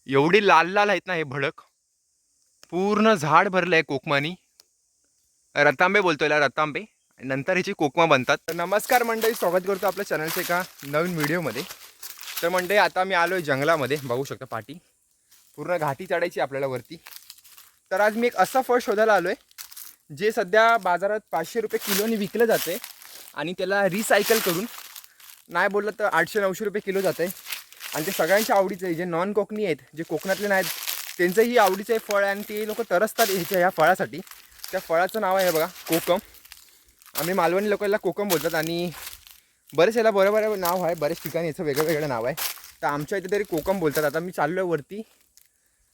एवढी लाल लाल आहेत ना हे भडक. पूर्ण झाड भरलं आहे कोकमानी. रतांबे बोलतोय याला, रतांबे. नंतर ह्याची कोकमा बनतात. तर नमस्कार मंडळी, स्वागत करतो आपल्या चॅनलच्या एका नवीन व्हिडिओमध्ये. तर मंडळी आता मी आलो आहे जंगलामध्ये. बघू शकता पाठी पूर्ण घाटी चढायची आपल्याला वरती. तर आज मी एक असा फळ शोधायला आलो आहे जे सध्या बाजारात 500 रुपये किलोनी विकलं जातं आहे आणि त्याला रिसायकल करून नाही बोललं तर 800-900 रुपये किलो जातं आहे. आणि ते सगळ्यांच्या आवडीचं आहे. जे नॉन कोकणी आहेत, जे कोकणातले नाहीत, त्यांचंही आवडीचं आहे फळ. आणि ते लोक तरसतात ह्या फळासाठी. त्या फळाचं नाव आहे बघा कोकम. आम्ही मालवणी लोक याला कोकम बोलतात आणि बरेच याला बरोबर नाव आहे. बरेच ठिकाणी याचं वेगळं वेगळं नाव आहे. तर आमच्या इथे तरी कोकम बोलतात. आता मी चाललो आहे वरती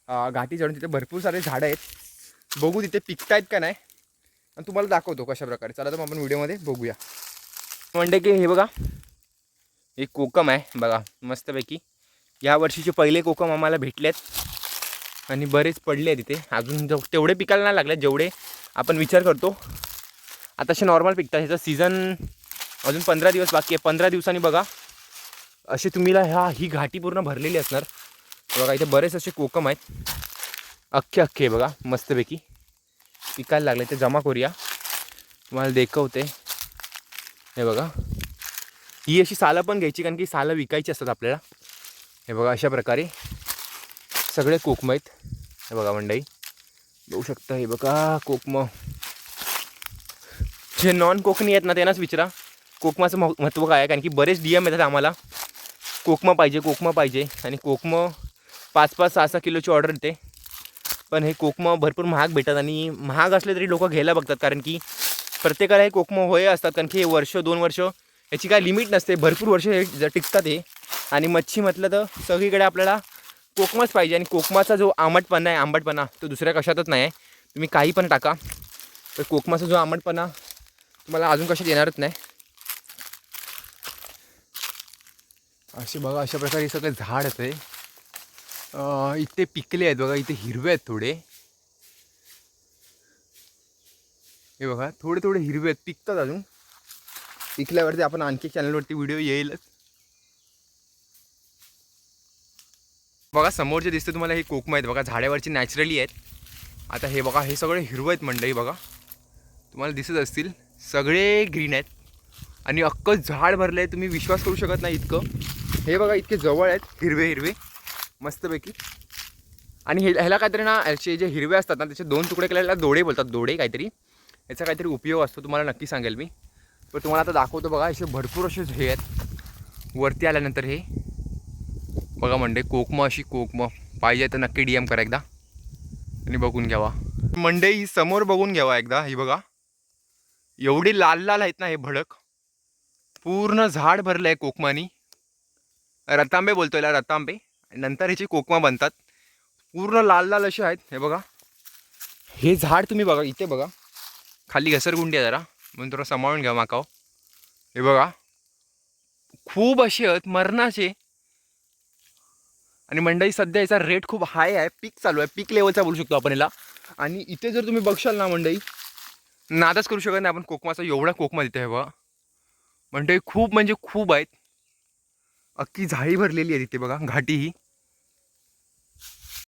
घाटी चढून. तिथे भरपूर सारे झाडं आहेत. बघू तिथे पिकतायत का नाही आणि तुम्हाला दाखवतो कशा प्रकारे. चला तर मग आपण व्हिडिओमध्ये बघूया. म्हणजे की हे बघा, एक कोकम आहे बघा मस्तपैकी. या वर्षीचे पहिले कोकम आम्हाला भेटलेत आणि बरेच पडले आहेत तिथे. अजून तेवढे पिकायला नाही लागले जेवढे आपण विचार करतो. आता असे नॉर्मल पिकतात. ह्याचा सीझन अजून 15 दिवस बाकी आहे. 15 दिवसांनी बघा असे तुम्हाला ही घाटी पूर्ण भरलेली असणार. बघा इथे बरेच असे कोकम आहेत. अख्खे बघा मस्तपैकी पिकायला लागले. ते जमा करूया, तुम्हाला दाखवते. हे बघा, ही अशी सालं पण घ्यायची कारण की सालं विकायची असतात आपल्याला. हे बघा अशा प्रकारे सगळे कोकम आहेत. हे बघा मंडई बघू शकता. हे बघा कोकम. जे नॉन कोकणी आहेत ना त्यांनाच विचारा कोकमाचं महत्त्व काय आहे. कारण की बरेच DM येतात आम्हाला, कोकमा पाहिजे. आणि कोकम 5-5, 6-6 किलोची ऑर्डर येते. पण हे कोकम भरपूर महाग भेटतात आणि महाग असले तरी लोक घ्यायला बघतात. कारण की प्रत्येकाला हे कोकम होय असतात. कारण की हे वर्ष 2 वर्ष याची काय लिमिट नसते. भरपूर वर्ष हे टिकतात हे. आणि मच्छी म्हटलं तर सगळीकडे आपल्याला कोकमच पाहिजे. आणि कोकमाचा जो आंबटपणा तो दुसऱ्या कशातच नाही आहे. तुम्ही काही पण टाका तर कोकमाचा जो आंबटपणा तुम्हाला अजून कशात येणारच नाही. असे बघा अशा प्रकारे सगळे झाड आहे. इथे पिकले आहेत बघा. इथे हिरवे आहेत थोडे. हे बघा थोडे हिरवे आहेत, पिकतात अजून. पिकल्यावरती आपण आणखी चॅनलवरती व्हिडिओ येईलच. बघा समोर जे दिसतं तुम्हाला हे कोकम आहेत बघा. झाडावरची नॅचरली आहेत. आता हे बघा हे सगळे हिरवे आहेत मंडळी. बघा तुम्हाला दिसत असतील सगळे ग्रीन आहेत आणि अख्खं झाड भरलं आहे. तुम्ही विश्वास करू शकत नाही इतकं. हे बघा इतके जवळ आहेत हिरवे मस्तपैकी. आणि ह्याला काहीतरी ना याचे जे हिरवे असतात ना त्याचे 2 तुकडे केलेला दोडे बोलतात. दोडे काहीतरी याचा काहीतरी उपयोग असतो. तुम्हाला नक्की सांगेल मी. पण तुम्हाला आता दाखवतो बघा. असे भरपूर असे हे आहेत वरती आल्यानंतर. हे बघा मंडई कोकम. अशी कोकम पाहिजे तर नक्की DM करा एकदा आणि बघून घ्यावा. मंडई समोर बघून घ्यावा एकदा. ही बघा एवढी लाल लाल आहेत ना हे भडक. पूर्ण झाड भरलं आहे कोकमानी. रतांबे बोलतोय याला, रतांबे. नंतर ह्याची कोकमा बनतात. पूर्ण लाल लाल असे आहेत. हे बघा हे झाड तुम्ही बघा. इथे बघा खाली घसरगुंडी आहे जरा म्हणून थोडं सांभाळून घ्या माकाव. हे बघा खूप असे आहेत मरणाचे. आणि मंडई सध्या याचा रेट खूप हाय आहे. पीक चालू आहे, पीक लेवलचा बोलू शकतो आपण याला. आणि इथे जर तुम्ही बघशाल ना मंडई नादच करू शकत नाही आपण कोकमाचा. एवढा कोकमा तिथे आहे बघा मंडई. खूप म्हणजे खूप आहेत. अख्खी झाडी भरलेली आहे तिथे बघा घाटी ही.